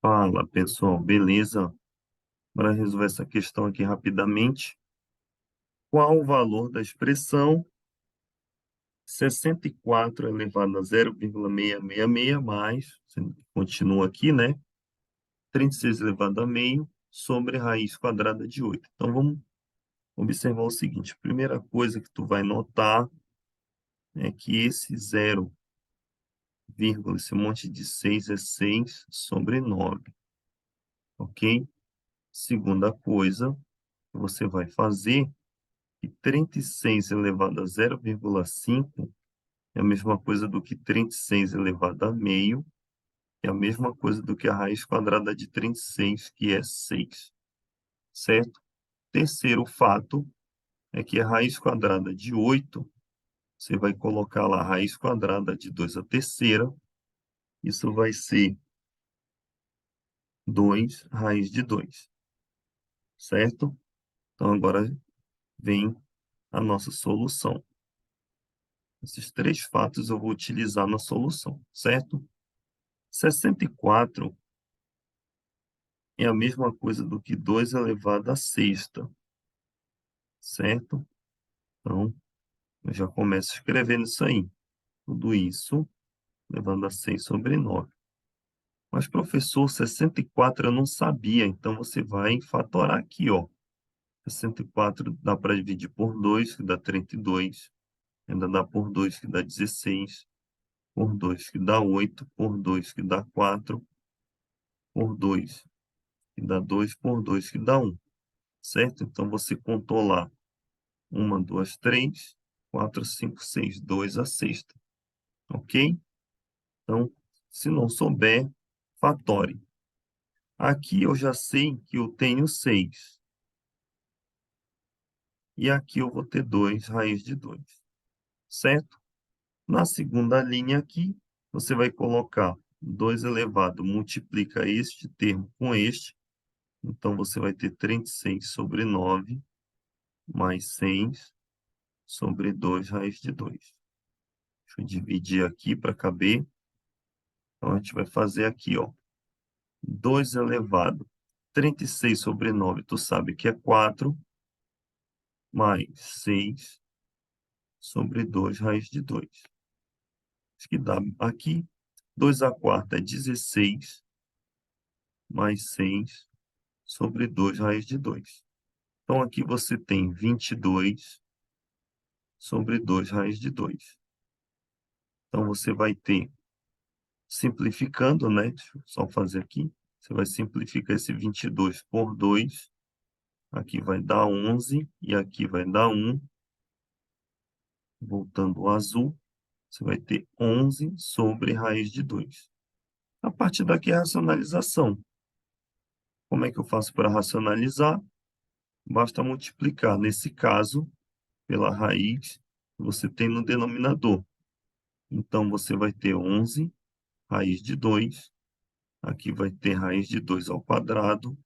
Fala, pessoal, beleza? Para resolver essa questão aqui rapidamente, qual o valor da expressão 64 elevado a 0,666 mais, continua aqui, né? 36 elevado a meio sobre raiz quadrada de 8. Então, vamos observar o seguinte. A primeira coisa que tu vai notar é que esse 0, esse monte de 6 é 6 sobre 9, ok? Segunda coisa que você vai fazer, que 36 elevado a 0,5 é a mesma coisa do que 36 elevado a meio, é a mesma coisa do que a raiz quadrada de 36, que é 6, certo? Terceiro fato é que a raiz quadrada de 8, você vai colocar lá a raiz quadrada de 2 à terceira, isso vai ser 2 raiz de 2, certo? Então, agora vem a nossa solução. Esses três fatos eu vou utilizar na solução, certo? 64 é a mesma coisa do que 2 elevado à sexta, certo? Então, eu já começo escrevendo isso aí. Tudo isso levando a 6 sobre 9. Mas, professor, 64 eu não sabia, então você vai fatorar aqui, ó. 64 dá para dividir por 2, que dá 32. Ainda dá por 2, que dá 16. Por 2, que dá 8. Por 2, que dá 4. Por 2, que dá 2. Por 2, que dá 1. Certo? Então, você contou lá 1, 2, 3, 4, 5, 6, 2 a sexta. Ok? Então, se não souber, fatore. Aqui eu já sei que eu tenho 6. E aqui eu vou ter 2 raiz de 2. Certo? Na segunda linha aqui, você vai colocar 2 elevado, multiplica este termo com este. Então, você vai ter 36 sobre 9, mais 6 sobre 2 raiz de 2. Deixa eu dividir aqui para caber. Então, a gente vai fazer aqui, ó. 2 elevado. 36 sobre 9, tu sabe que é 4, mais 6 sobre 2 raiz de 2. Isso que dá aqui. 2 à quarta é 16, mais 6 sobre 2 raiz de 2. Então, aqui você tem 22 sobre 2 raiz de 2. Então, você vai ter, simplificando, né? Deixa eu só fazer aqui. Você vai simplificar esse 22 por 2. Aqui vai dar 11 e aqui vai dar 1. Voltando ao azul, você vai ter 11 sobre raiz de 2. A partir daqui é a racionalização. Como é que eu faço para racionalizar? Basta multiplicar, nesse caso, pela raiz que você tem no denominador. Então, você vai ter 11 raiz de 2. Aqui vai ter raiz de 2 ao quadrado.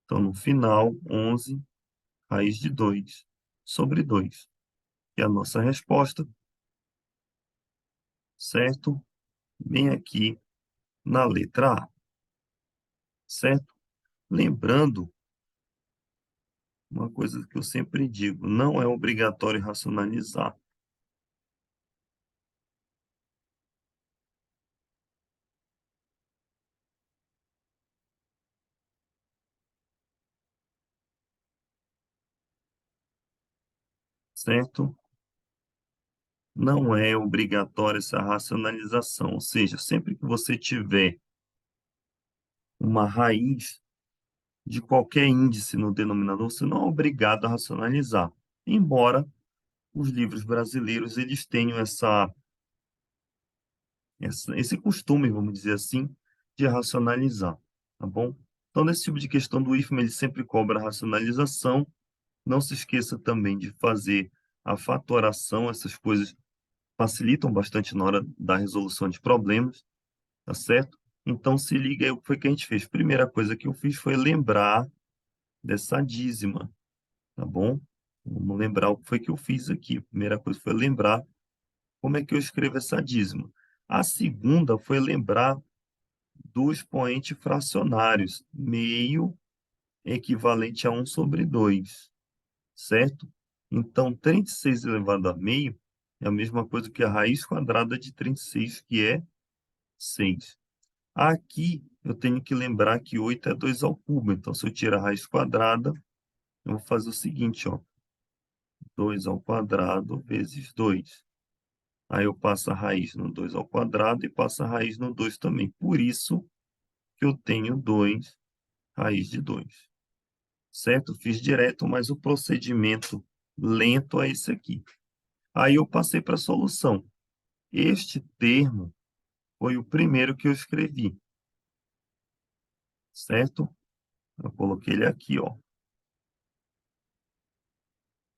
Então, no final, 11 raiz de 2 sobre 2. E a nossa resposta, certo? Bem aqui na letra A, certo? Lembrando uma coisa que eu sempre digo, não é obrigatório racionalizar, certo? Não é obrigatória essa racionalização, ou seja, sempre que você tiver uma raiz de qualquer índice no denominador, você não é obrigado a racionalizar, embora os livros brasileiros eles tenham esse costume, vamos dizer assim, de racionalizar, tá bom? Então, nesse tipo de questão do IFMA, ele sempre cobra a racionalização. Não se esqueça também de fazer a fatoração, essas coisas facilitam bastante na hora da resolução de problemas, tá certo? Então, se liga aí o que foi que a gente fez. Primeira coisa que eu fiz foi lembrar dessa dízima, tá bom? Vamos lembrar o que foi que eu fiz aqui. A primeira coisa foi lembrar como é que eu escrevo essa dízima. A segunda foi lembrar do expoente fracionários, meio equivalente a 1/2, certo? Então, 36 elevado a meio é a mesma coisa que a raiz quadrada de 36, que é 6. Aqui, eu tenho que lembrar que 8 é 2 ao cubo. Então, se eu tirar a raiz quadrada, eu vou fazer o seguinte, ó. 2 ao quadrado vezes 2. Aí eu passo a raiz no 2 ao quadrado e passo a raiz no 2 também. Por isso que eu tenho 2 raiz de 2. Certo? Fiz direto, mas o procedimento lento é esse aqui. Aí eu passei para a solução. Este termo foi o primeiro que eu escrevi, certo? Eu coloquei ele aqui, ó.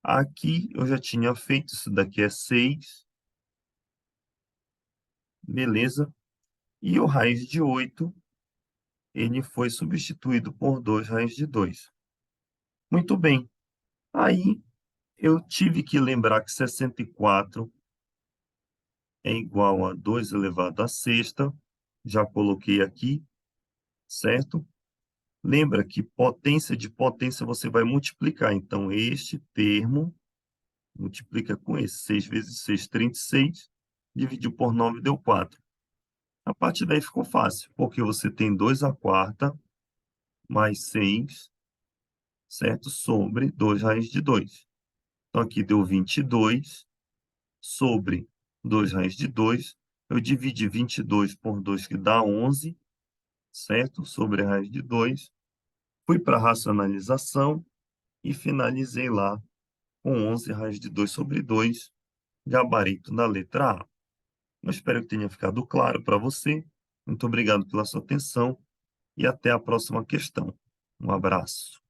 Aqui eu já tinha feito, isso daqui é 6, beleza? E o raiz de 8, ele foi substituído por 2 raiz de 2. Muito bem. Aí eu tive que lembrar que 64 é igual a 2 elevado à sexta. Já coloquei aqui, certo? Lembra que potência de potência você vai multiplicar. Então, este termo multiplica com esse. 6 vezes 6, 36. Dividiu por 9, deu 4. A partir daí ficou fácil, porque você tem 2 à quarta mais 6, certo? Sobre 2 raiz de 2. Então, aqui deu 22 sobre 2 raiz de 2. Eu dividi 22 por 2, que dá 11, certo? Sobre a raiz de 2. Fui para a racionalização e finalizei lá com 11 raiz de 2 sobre 2, gabarito da letra A. Eu espero que tenha ficado claro para você. Muito obrigado pela sua atenção e até a próxima questão. Um abraço.